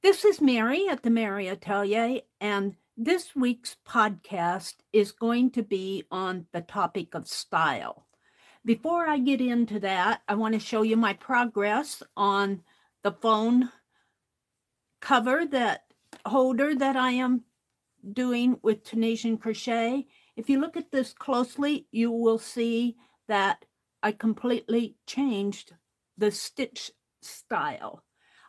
This is Meri at the Meri Atelier, and this week's podcast is going to be on the topic of style. Before I get into that, I want to show you my progress on the phone cover holder that I am doing with Tunisian crochet. If you look at this closely, you will see that I completely changed the stitch style.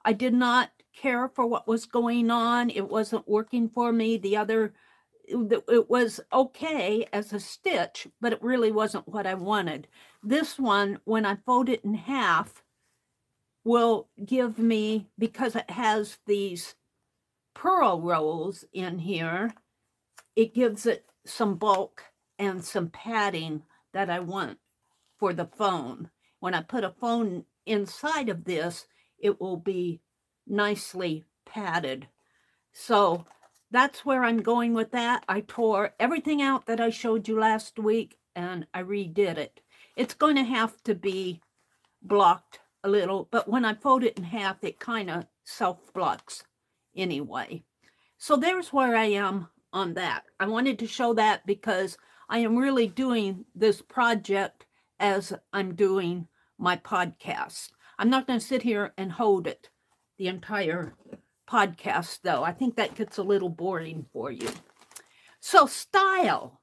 I did not care for what was going on. It wasn't working for me. It was okay as a stitch, but it really wasn't what I wanted. This one, when I fold it in half, will give me, because it has these purl rolls in here, it gives it some bulk and some padding that I want for the phone. When I put a phone inside of this, it will be nicely padded. So that's where I'm going with that. I tore everything out that I showed you last week and I redid it. It's going to have to be blocked a little, but when I fold it in half, it kind of self-blocks anyway. So there's where I am on that. I wanted to show that because I am really doing this project as I'm doing my podcast. I'm not going to sit here and hold it the entire podcast, though. I think that gets a little boring for you. So style.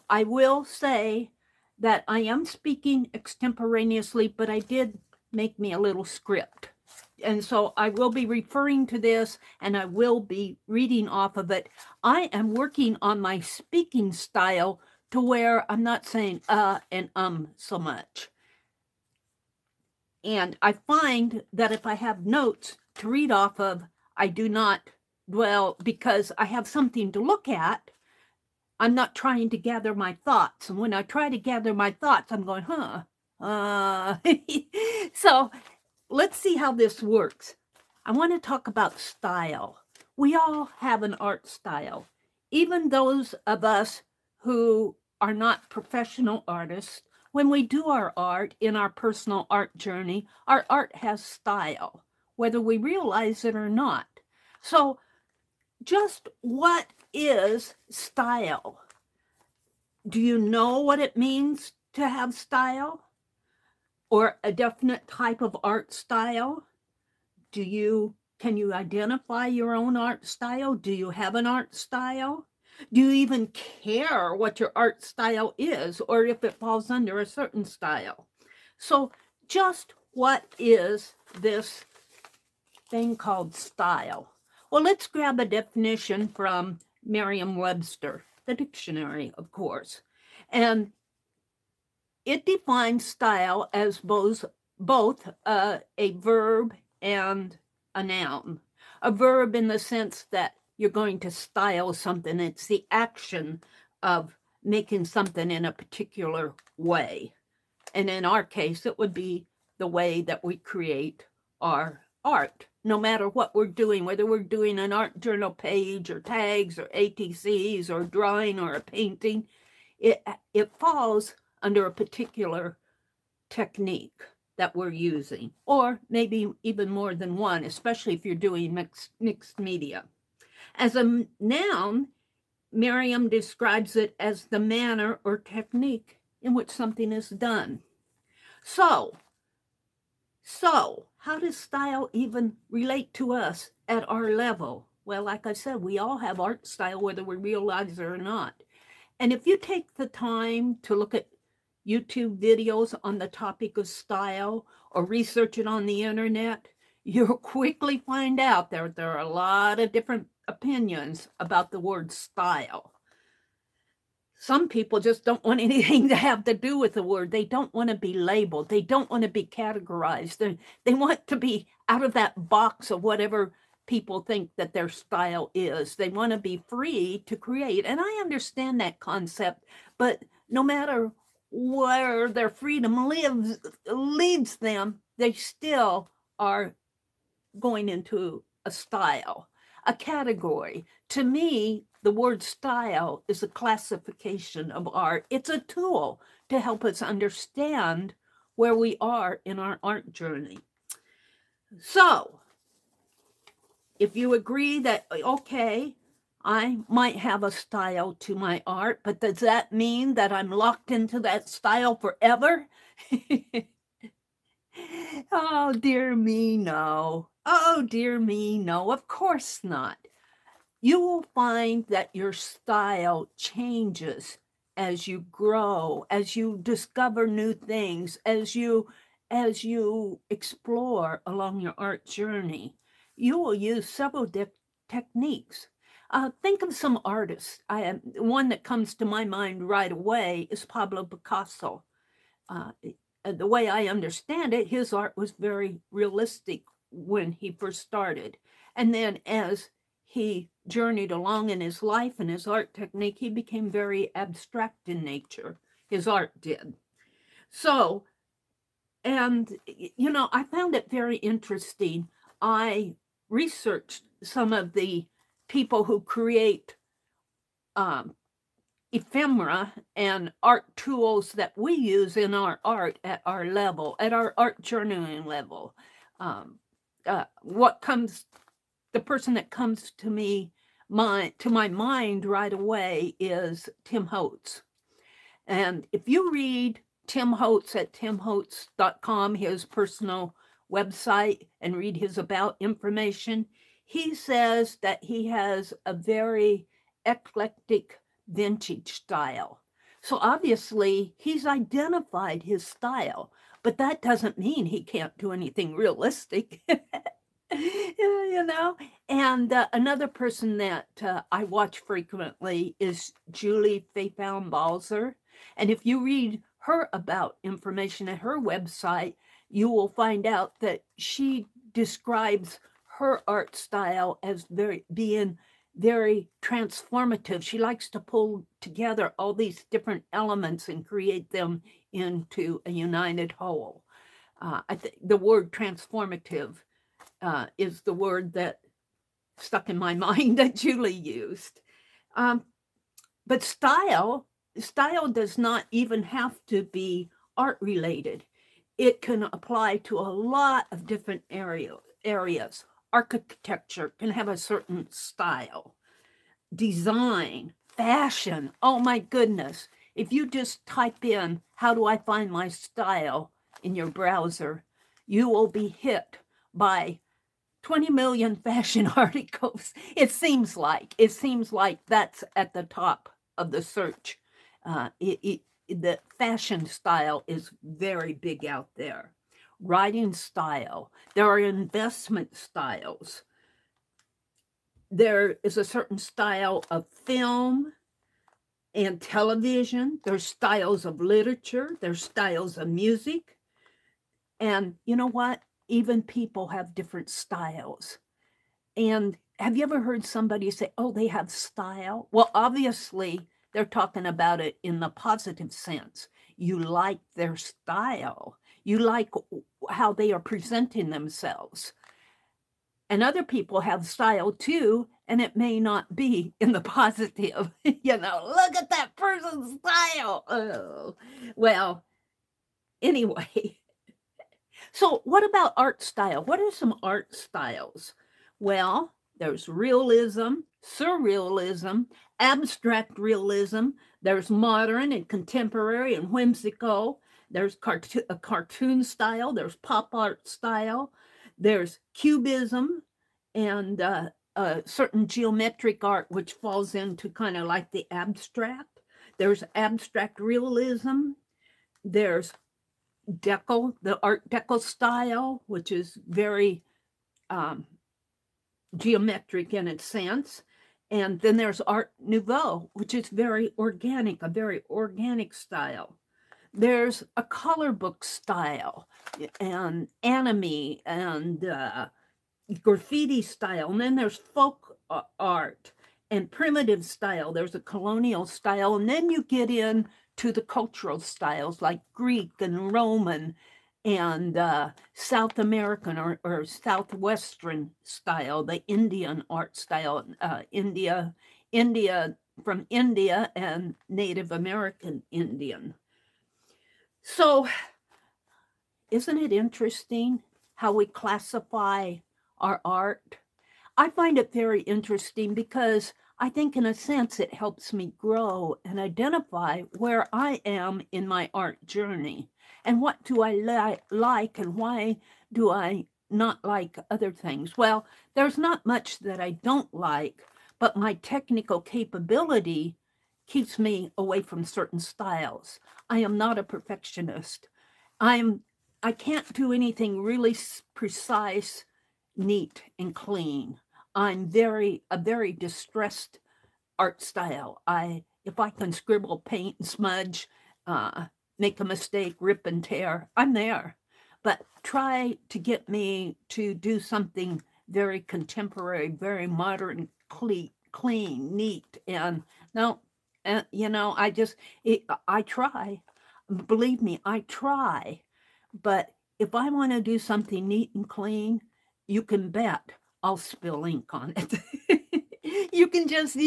I will say that I am speaking extemporaneously, but I did make me a little script. And so I will be referring to this and I will be reading off of it. I am working on my speaking style to where I'm not saying and so much. And I find that if I have notes to read off of, I do not dwell because I have something to look at. I'm not trying to gather my thoughts. And when I try to gather my thoughts, I'm going, So let's see how this works. I want to talk about style. We all have an art style. Even those of us who are not professional artists, when we do our art in our personal art journey, our art has style, whether we realize it or not. So just what is style? Do you know what it means to have style? Or a definite type of art style? Can you identify your own art style? Do you have an art style? Do you even care what your art style is or if it falls under a certain style? So just what is this thing called style? Well, let's grab a definition from Merriam-Webster, the dictionary, of course. And it defines style as both a verb and a noun. A verb in the sense that you're going to style something. It's the action of making something in a particular way. And in our case, it would be the way that we create our art. No matter what we're doing, whether we're doing an art journal page or tags or ATCs or drawing or a painting, it falls under a particular technique that we're using, or maybe even more than one, especially if you're doing mixed media. As a noun, Merriam describes it as the manner or technique in which something is done. So how does style even relate to us at our level? Well, like I said, we all have art style, whether we realize it or not. And if you take the time to look at YouTube videos on the topic of style or research it on the internet, you'll quickly find out there are a lot of different opinions about the word style. Some people just don't want anything to have to do with the word. They don't want to be labeled. They don't want to be categorized. They want to be out of that box of whatever people think that their style is. They want to be free to create. And I understand that concept, but no matter where their freedom leads them, they still are going into a style, a category. To me, the word style is a classification of art. It's a tool to help us understand where we are in our art journey. So if you agree that, okay, I might have a style to my art, but does that mean that I'm locked into that style forever? Oh, dear me, no. Oh, dear me, no. Of course not. You will find that your style changes as you grow, as you discover new things, as you explore along your art journey. You will use several techniques. Think of some artists. One that comes to my mind right away is Pablo Picasso. The way I understand it, his art was very realistic when he first started. And then as he journeyed along in his life and his art technique, he became very abstract in nature. His art did. So, and, you know, I found it very interesting. I researched some of the people who create ephemera and art tools that we use in our art at our level, at our art journaling level. The person that comes to my mind right away is Tim Holtz. And if you read Tim Holtz at timholtz.com, his personal website, and read his about information, he says that he has a very eclectic vintage style. So obviously he's identified his style, but that doesn't mean he can't do anything realistic. You know. And another person that I watch frequently is Julie Balzer. And if you read her about information at her website, you will find out that she describes her art style as being very transformative. She likes to pull together all these different elements and create them into a united whole. I think the word transformative is the word that stuck in my mind that Julie used. But style does not even have to be art related. It can apply to a lot of different areas. Architecture can have a certain style. Design, fashion, oh my goodness. If you just type in, how do I find my style in your browser, you will be hit by 20 million fashion articles. It seems like that's at the top of the search. The fashion style is very big out there. Writing style. There are investment styles. There is a certain style of film and television. There's styles of literature. There's styles of music. And you know what? Even people have different styles. And have you ever heard somebody say, oh, they have style? Well, obviously, they're talking about it in the positive sense. You like their style. You like how they are presenting themselves. And other people have style too, and it may not be in the positive. You know, look at that person's style. Oh, well, anyway. So what about art style? What are some art styles? Well, there's realism, surrealism, abstract realism. There's modern and contemporary and whimsical. There's a cartoon style. There's pop art style. There's cubism and certain geometric art, which falls into kind of like the abstract. There's abstract realism. There's the Art Deco style, which is very geometric in its sense. And then there's Art Nouveau, which is very organic, a very organic style. There's a color book style and anime and graffiti style. And then there's folk art and primitive style. There's a colonial style. And then you get in to the cultural styles like Greek and Roman and South American or Southwestern style, the Indian art style, India from India and Native American Indian. So isn't it interesting how we classify our art? I find it very interesting because I think in a sense it helps me grow and identify where I am in my art journey and what do I like and why do I not like other things. Well, there's not much that I don't like, but my technical capability keeps me away from certain styles. I am not a perfectionist. I can't do anything really precise, neat, and clean. I'm a very distressed art style. If I can scribble, paint, and smudge, uh, make a mistake, rip and tear, I'm there. But try to get me to do something very contemporary, very modern, clean, neat, and no, I try. Believe me, I try. But if I want to do something neat and clean, you can bet I'll spill ink on it. You can just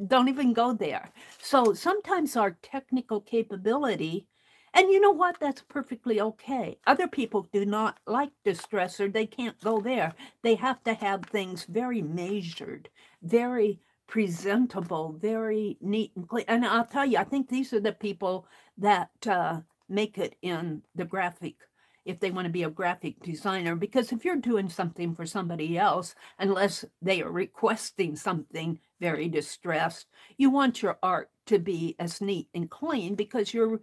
don't even go there. So sometimes our technical capability, and you know what? That's perfectly okay. Other people do not like distress or they can't go there. They have to have things very measured, very presentable, very neat and clean. And I'll tell you, I think these are the people that make it in the graphic, if they want to be a graphic designer, because if you're doing something for somebody else, unless they are requesting something very distressed, you want your art to be as neat and clean because you're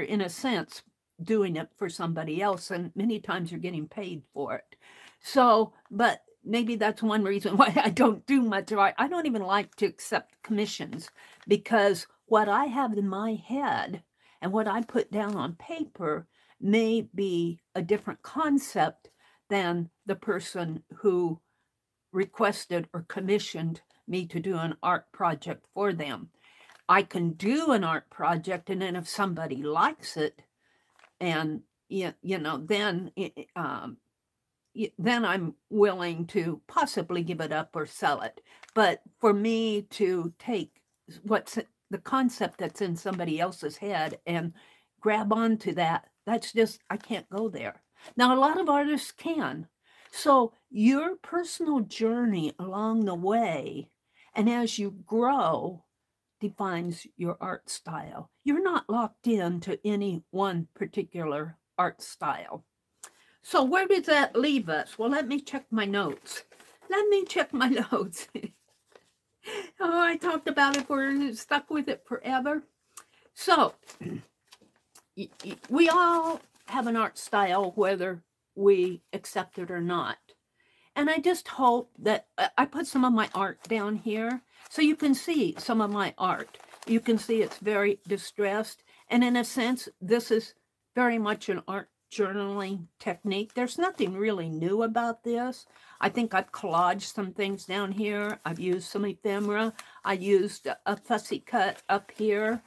in a sense doing it for somebody else, and many times you're getting paid for it. So, but maybe that's one reason why I don't do much art. I don't even like to accept commissions because what I have in my head and what I put down on paper may be a different concept than the person who requested or commissioned me to do an art project for them. I can do an art project, and then if somebody likes it, and then I'm willing to possibly give it up or sell it. But for me to take what's the concept that's in somebody else's head and grab onto that, that's just, I can't go there. Now, a lot of artists can. So your personal journey along the way, and as you grow, defines your art style. You're not locked into any one particular art style. So where does that leave us? Well, let me check my notes. Oh, I talked about it. We're stuck with it forever. So we all have an art style, whether we accept it or not. And I just hope that I put some of my art down here so you can see some of my art. You can see it's very distressed. And in a sense, this is very much an art journaling technique. There's nothing really new about this. I think I've collaged some things down here. I've used some ephemera. I used a fussy cut up here.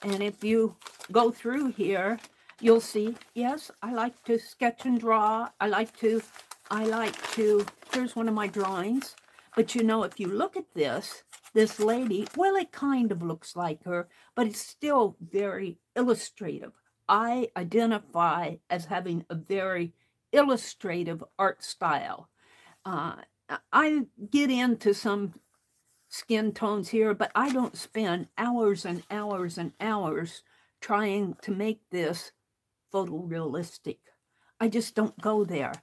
And if you go through here, you'll see, yes, I like to sketch and draw. I like to, here's one of my drawings. But you know, if you look at this lady, well, it kind of looks like her, but it's still very illustrative. I identify as having a very illustrative art style. I get into some skin tones here, but I don't spend hours and hours and hours trying to make this photorealistic. I just don't go there.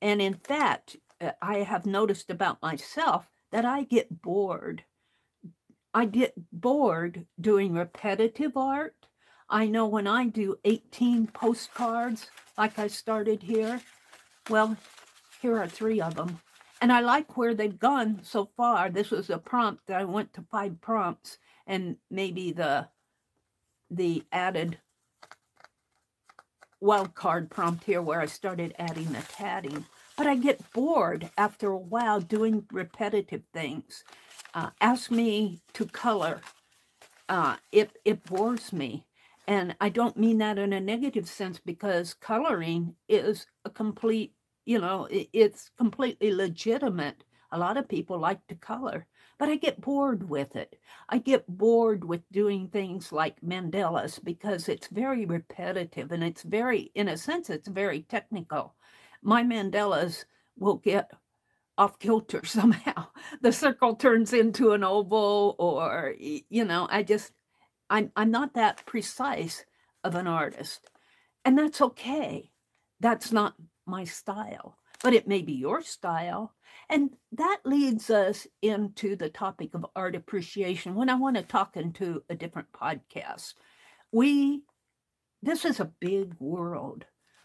And in fact, I have noticed about myself that I get bored. I get bored doing repetitive art. I know when I do 18 postcards, like I started here, well, here are 3 of them. And I like where they've gone so far. This was a prompt that I went to 5 prompts and maybe the added wildcard prompt here where I started adding the tatting. But I get bored after a while doing repetitive things. Ask me to color. It bores me. And I don't mean that in a negative sense because coloring is a complete, it's completely legitimate. A lot of people like to color, but I get bored with it. I get bored with doing things like mandalas because it's very repetitive and it's very, in a sense, it's very technical. My mandalas will get off kilter somehow. The circle turns into an oval, or, you know, I'm not that precise of an artist. And that's okay. That's not my style, but it may be your style. And that leads us into the topic of art appreciation when I want to talk into a different podcast. This is a big world.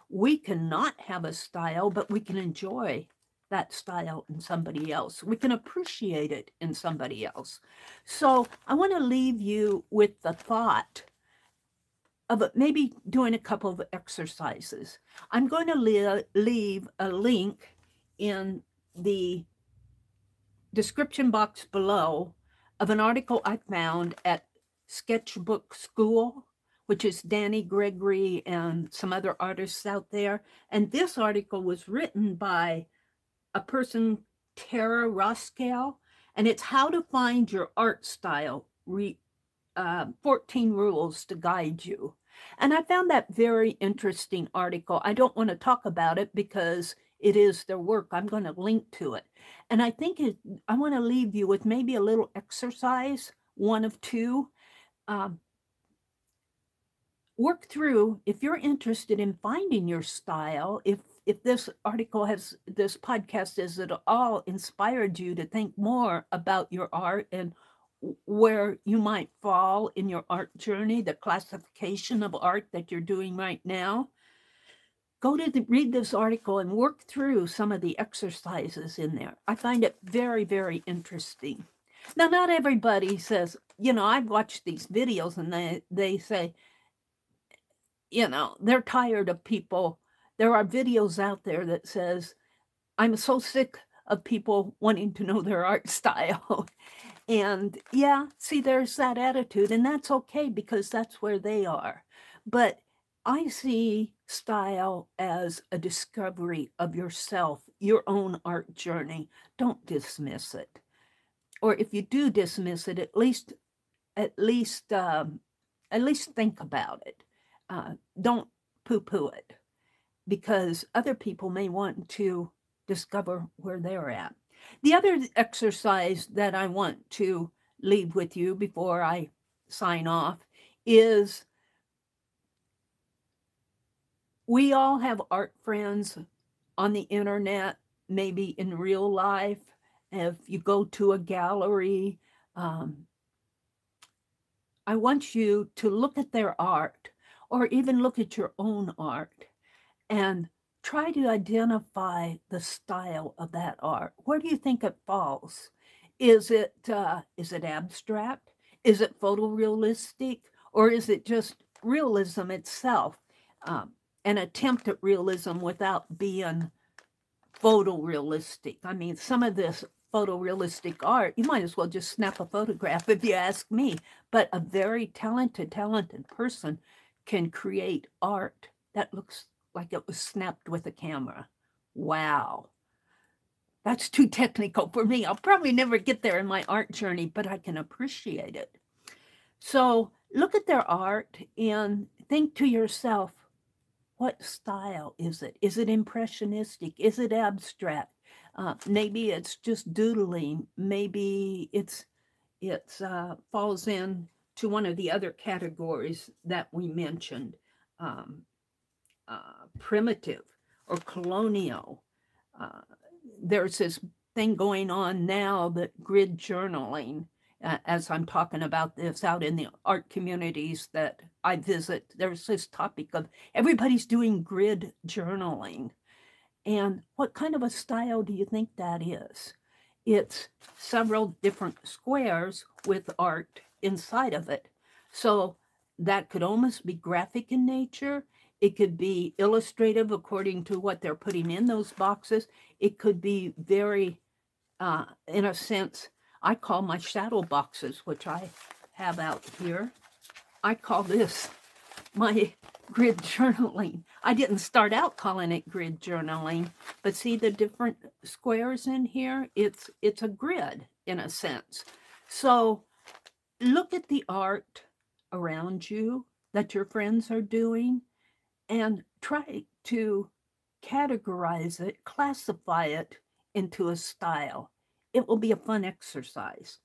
We cannot have a style, but we can enjoy that style in somebody else. We can appreciate it in somebody else. So I want to leave you with the thought of maybe doing a couple of exercises. I'm going to leave a link in the description box below of an article I found at Sketchbook Skool, which is Danny Gregory and some other artists out there. And this article was written by a person, Tara Roskell, and it's How to Find Your Art Style, 14 Rules to Guide You. And I found that very interesting article. I don't want to talk about it because it is their work. I'm going to link to it. And I think I want to leave you with maybe a little exercise, one of two. Work through, if you're interested in finding your style, if this podcast has at all inspired you to think more about your art and where you might fall in your art journey, the classification of art that you're doing right now, go to read this article and work through some of the exercises in there. I find it very, very interesting. Now, not everybody says, you know, I've watched these videos and they say, you know, they're tired of people. There are videos out there that says, I'm so sick of people wanting to know their art style. And yeah, see, there's that attitude, and that's okay because that's where they are. But I see style as a discovery of yourself, your own art journey. Don't dismiss it. Or if you do dismiss it, at least think about it. Don't poo-poo it, because other people may want to discover where they're at. The other exercise that I want to leave with you before I sign off is we all have art friends on the internet, maybe in real life. If you go to a gallery, I want you to look at their art or even look at your own art and try to identify the style of that art. Where do you think it falls? Is it abstract? Is it photorealistic? Or is it just realism itself? An attempt at realism without being photorealistic. I mean, some of this photorealistic art, you might as well just snap a photograph if you ask me. But a very talented person can create art that looks like it was snapped with a camera. Wow. That's too technical for me. I'll probably never get there in my art journey, but I can appreciate it. So look at their art and think to yourself, what style is it? Is it impressionistic? Is it abstract? Maybe it's just doodling. Maybe it falls in to one of the other categories that we mentioned, primitive or colonial. There's this thing going on now that grid journaling, as I'm talking about this out in the art communities that I visit, there's this topic of everybody's doing grid journaling. And what kind of a style do you think that is? It's several different squares with art inside of it. So that could almost be graphic in nature. It could be illustrative according to what they're putting in those boxes. It could be very, in a sense, I call my shadow boxes, which I have out here, I call this my grid journaling. I didn't start out calling it grid journaling, but see the different squares in here? It's a grid in a sense. So look at the art around you that your friends are doing and try to categorize it, classify it into a style. It will be a fun exercise.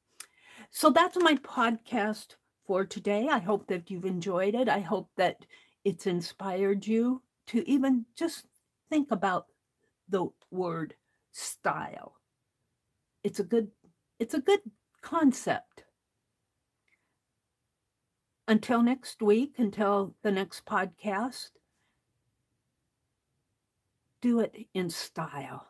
So that's my podcast for today. I hope that you've enjoyed it. I hope that it's inspired you to even just think about the word style. It's a good concept. Until next week, until the next podcast, do it in style.